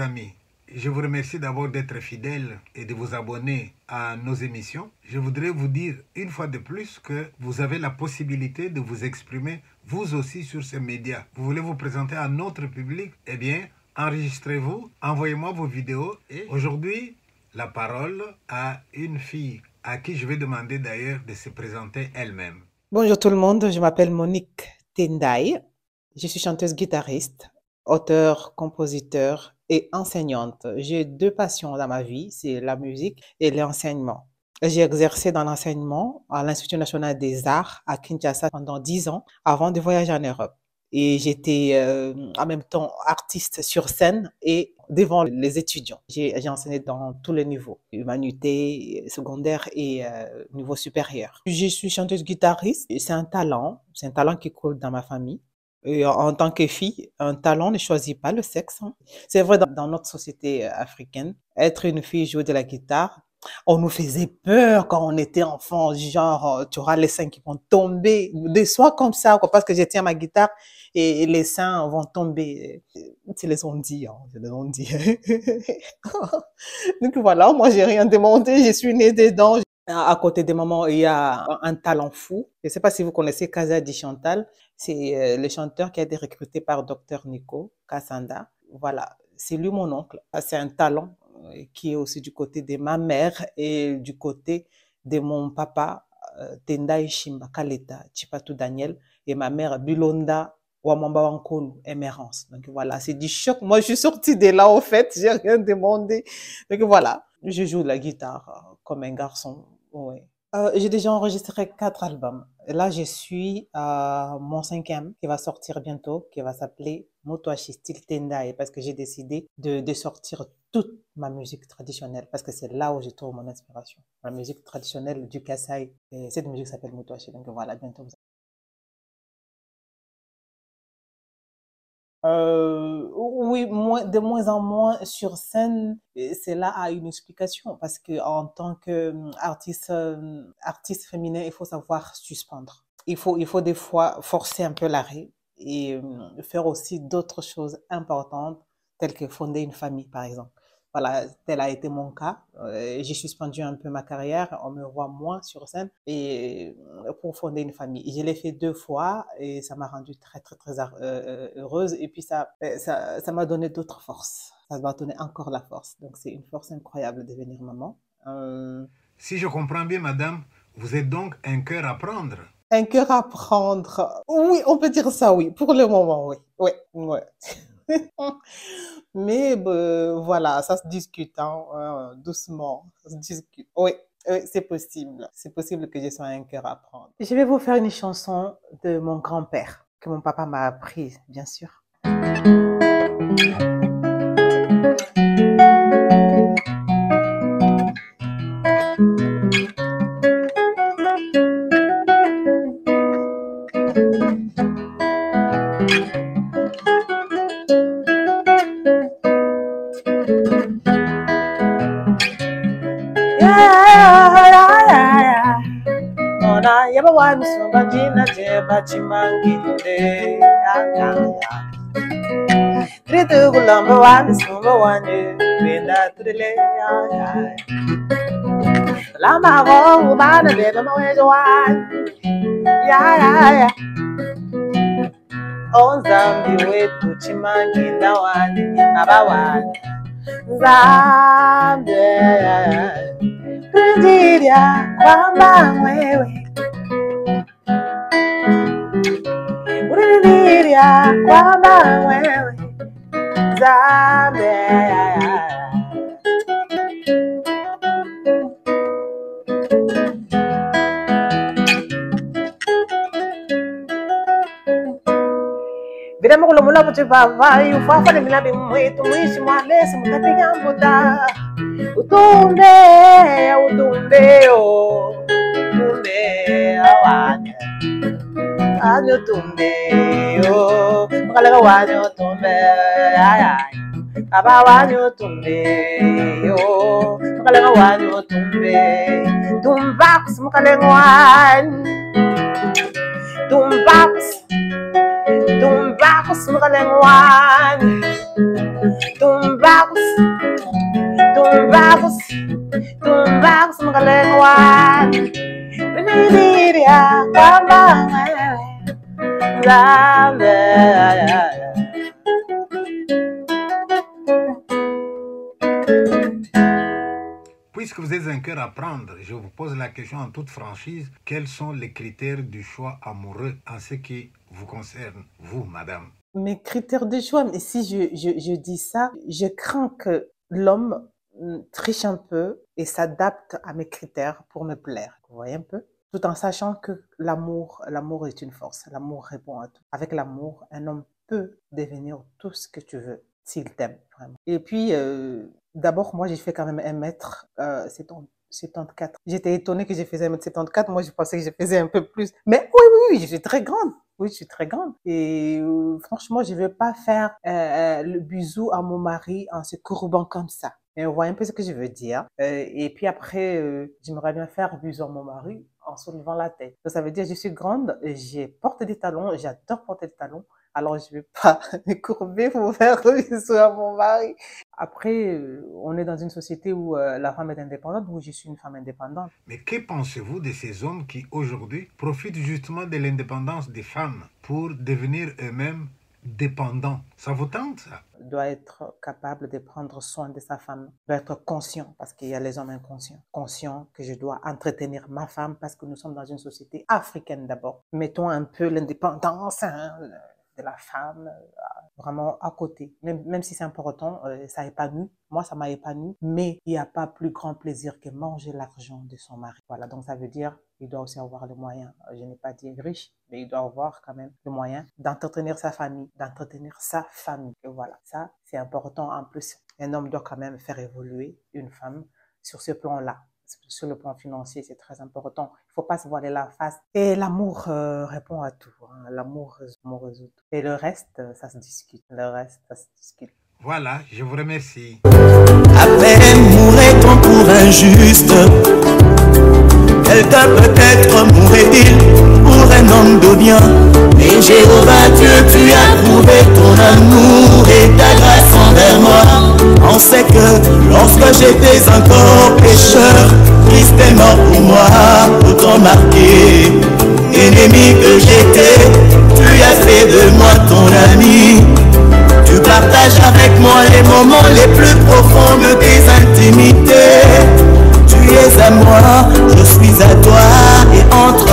amis, je vous remercie d'abord d'être fidèles et de vous abonner à nos émissions. Je voudrais vous dire une fois de plus que vous avez la possibilité de vous exprimer vous aussi sur ces médias. Vous voulez vous présenter à notre public? Eh bien, enregistrez-vous, envoyez-moi vos vidéos. Et aujourd'hui, la parole à une fille à qui je vais demander d'ailleurs de se présenter elle-même. Bonjour tout le monde, je m'appelle Monique Tendai. Je suis chanteuse-guitariste, auteure, compositeur et enseignante. J'ai deux passions dans ma vie, c'est la musique et l'enseignement. J'ai exercé dans l'enseignement à l'Institut national des arts à Kinshasa pendant 10 ans avant de voyager en Europe. Et j'étais en même temps artiste sur scène et devant les étudiants. J'ai enseigné dans tous les niveaux, humanité, secondaire et niveau supérieur. Je suis chanteuse-guitariste et c'est un talent qui coule dans ma famille. Et en tant que fille, un talent ne choisit pas le sexe. C'est vrai dans notre société africaine, être une fille, jouer de la guitare, on nous faisait peur quand on était enfant, genre tu auras les seins qui vont tomber, des soirs comme ça, quoi, parce que je tiens ma guitare et les seins vont tomber. C'est les on-dit, hein, c'est les on-dit. Donc voilà, moi j'ai rien demandé, je suis née dedans. À côté de maman, il y a un talent fou. Je ne sais pas si vous connaissez Kazadi Chantal, c'est le chanteur qui a été recruté par Dr Nico Kassanda. Voilà, c'est lui mon oncle. C'est un talent qui est aussi du côté de ma mère et du côté de mon papa, Tendai Shimba Kaleta, Chipatu Daniel, et ma mère, Bilonda Wamamba Wankolu, Émérance. Donc voilà, c'est du choc. Moi, je suis sortie de là, au fait, j'ai rien demandé. Donc voilà, je joue la guitare comme un garçon. Ouais. J'ai déjà enregistré 4 albums. Et là, je suis à mon 5e qui va sortir bientôt, qui va s'appeler Motoashi Style Tendai, parce que j'ai décidé de sortir toute ma musique traditionnelle, parce que c'est là où je trouve mon inspiration. La musique traditionnelle du Kasaï. Et cette musique s'appelle Motoashi. Donc voilà, bientôt. Oui, de moins en moins sur scène, cela a une explication parce que en tant qu'artiste artiste féminin, il faut savoir suspendre. Il faut des fois forcer un peu l'arrêt et faire aussi d'autres choses importantes telles que fonder une famille, par exemple. Voilà, tel a été mon cas. J'ai suspendu un peu ma carrière, on me voit moins sur scène et pour fonder une famille. Je l'ai fait 2 fois et ça m'a rendue très heureuse et puis ça m'a donné d'autres forces. Ça m'a donné encore la force. Donc c'est une force incroyable de devenir maman. Si je comprends bien, madame, vous êtes donc un cœur à prendre. Un cœur à prendre. Oui, on peut dire ça, oui. Pour le moment, oui. Oui, oui. Mais voilà, ça se discute, hein, doucement, ça se discute. Oui, c'est possible. C'est possible que je sois un cœur à prendre. Je vais vous faire une chanson de mon grand-père, que mon papa m'a apprise, bien sûr. Yaba wa misumba jina jeba chimanginde Tritu gulamba wa misumba wanye Benda trile Lama go ubana beba mawejo wanye Ya Onzambi wetu chimanginda wanye Aba wanye Zambi Kujiria kwamba mwewe Kujiria kwamba mwewe Zambi Bila mkulo mula kuchibava Yufafa ni milabi mwetu Mwishi mwanesi mutapiga mbuta Utumbe awane Anyo tumbe yo Makalega wanyo tumbe Aba wanyo tumbe yo Makalega wanyo tumbe Tumbax makalega wanyo Tumbax makalega wanyo Tumbagos, tumbagos, tumbagos, mgalengwan. Binidiria, kabangay, zambe. Puisque vous êtes un cœur à prendre, je vous pose la question en toute franchise. Quels sont les critères du choix amoureux en ce qui vous concerne, vous, madame? Mes critères de choix, mais si je dis ça, je crains que l'homme triche un peu et s'adapte à mes critères pour me plaire. Vous voyez un peu? Tout en sachant que l'amour est une force. L'amour répond à tout. Avec l'amour, un homme peut devenir tout ce que tu veux s'il t'aime vraiment. Et puis, d'abord, moi, j'ai fait quand même 1m74. J'étais étonnée que je faisais 1m74. Moi, je pensais que je faisais un peu plus. Mais oui, je suis très grande. Oui, je suis très grande. Et franchement, je ne vais pas faire le bisou à mon mari en se courbant comme ça. Mais on voit un peu ce que je veux dire. Et puis après, j'aimerais bien faire le bisou à mon mari en soulevant la tête. Donc, ça veut dire que je suis grande, je porte des talons, j'adore porter des talons. Alors, je ne vais pas me courber pour faire le bisou à mon mari. Après, on est dans une société où la femme est indépendante, où je suis une femme indépendante. Mais que pensez-vous de ces hommes qui, aujourd'hui, profitent justement de l'indépendance des femmes pour devenir eux-mêmes dépendants? Ça vous tente, ça? Il doit être capable de prendre soin de sa femme. Il doit être conscient, parce qu'il y a les hommes inconscients. Conscient que je dois entretenir ma femme, parce que nous sommes dans une société africaine d'abord. Mettons un peu l'indépendance, de la femme vraiment à côté. Même si c'est important, ça épanouit. Moi, ça m'a épanoui. Mais il n'y a pas plus grand plaisir que manger l'argent de son mari. Voilà, donc ça veut dire qu'il doit aussi avoir les moyens. Je n'ai pas dit riche, mais il doit avoir quand même le moyen d'entretenir sa famille, Et voilà, ça, c'est important. En plus, un homme doit quand même faire évoluer une femme sur ce plan-là. Sur le plan financier, c'est très important. Il ne faut pas se voiler la face. Et l'amour répond à tout. Hein. L'amour résout tout. Et le reste, ça se discute. Voilà, je vous remercie. À peine mourrait-on pour un juste. Quelqu'un peut-être mourrait-il pour un homme de bien. Mais Jéhovah Dieu, tu as prouvé ton amour et ta grâce envers moi. On sait que lorsque j'étais encore pécheur, Christ est mort pour moi, autant marqué. Ennemi que j'étais, tu as fait de moi ton ami. Tu partages avec moi les moments les plus profonds de tes intimités. Tu es à moi, je suis à toi, et entre